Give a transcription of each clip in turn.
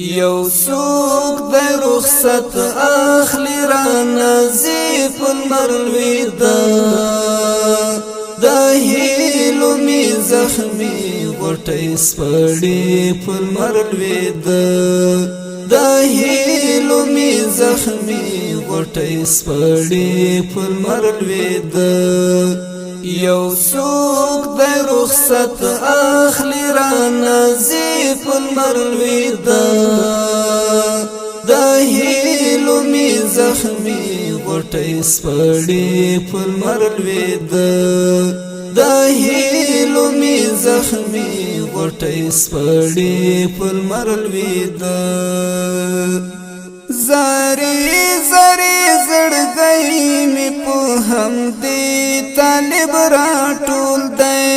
یو څوک د رخصت اخلی را نظیف المرویدا د هیلو می زخمی غټی سپړی پر مرویدا د هیلو می زخمی غټی سپړی پر مرویدا یو څوک د رخصت اخلی را نظیف المرویدا د هیلو می زخمی غټی سپړی پر مرویدا د هیلو می زخمی غټی سپړی پر مرویدا زاری زاری زړګی می په هم دی طالب را ټول دی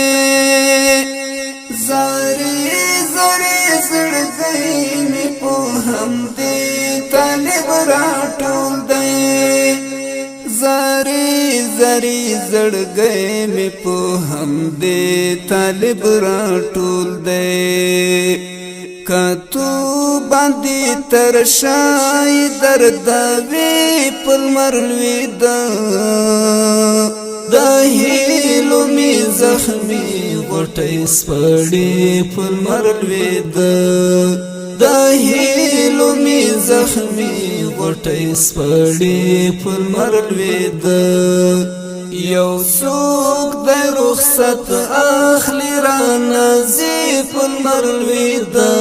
زاری زاری زړګی می په هم دی طالب را ټول دی زاری زاری زړګی می په هم دی طالب را ټول دی کتو باندې ترشای درد وی پل مرلویدا د هیلو می زخمی غټی سپړی پل مرلویدا د هیلو می زخمی غټی سپړی پل مرلویدا یو څوک د رخصت اخلی را نظیف المرویدا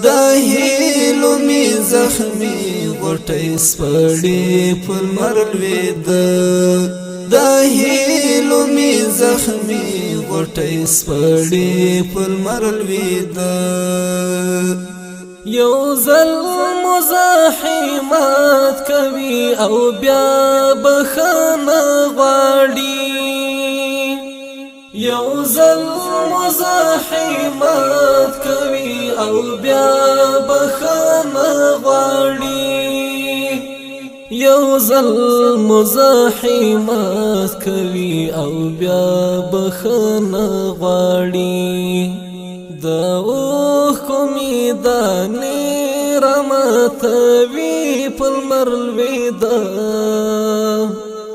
د هیلو می زخمی غټی سپړی پر مرویدا د هیلو می زخمی غټی سپړی پر مرویدا یو ظلم مزاحمت کوي او بیا بخنه غواړي یو ظلم مزاحمت کوي او بیا بخنه غواړي یو ظلم مزاحمت کوي او بیا بخنه غواړي د اوخ کومې دانې راماتوي پل مرلویدا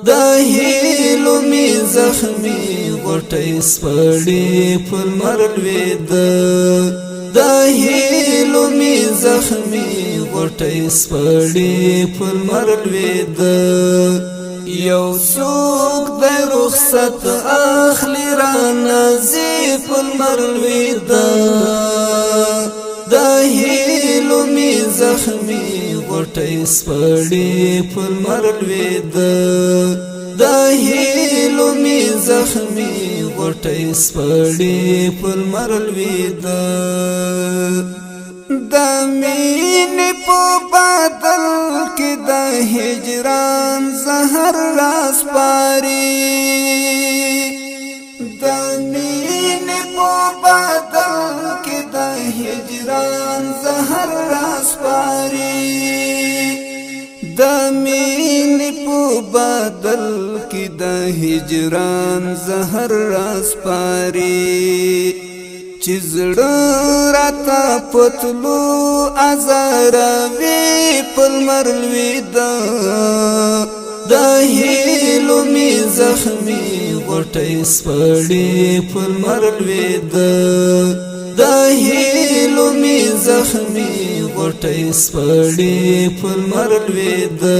د هیلو می زخمی غټی سپړی پر مرویدا د هیلو می زخمی غټی سپړی پر مرویدا یو څوک د رخصت اخلی را نظیف المرویدا د هیلو می زخمی غټی سپړی پر مرویدا د هیلو می زخمی غټی سپړی پر مرویدا د مين په بدل کې د هجران زهر راس پاري د مين په بدل کې د هجران زهر راس پاري د مين په بدل کې د هجران زهر راس پاري چزړه راته پتلو ازاروي پل مرلویدا د هیلو می زخمی غټی سپړی پل مرلویدا د هیلو می زخمی غټی سپړی پل مرلویدا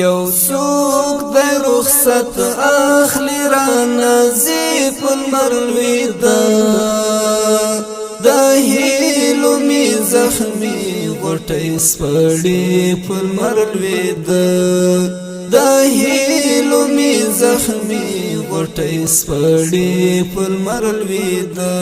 یو څوک د رخصت اخلی را نظیف المرویدا د هیلو می زخمی غټی سپړی پر مرویدا د هیلو می زخمی غټی سپړی پر مرویدا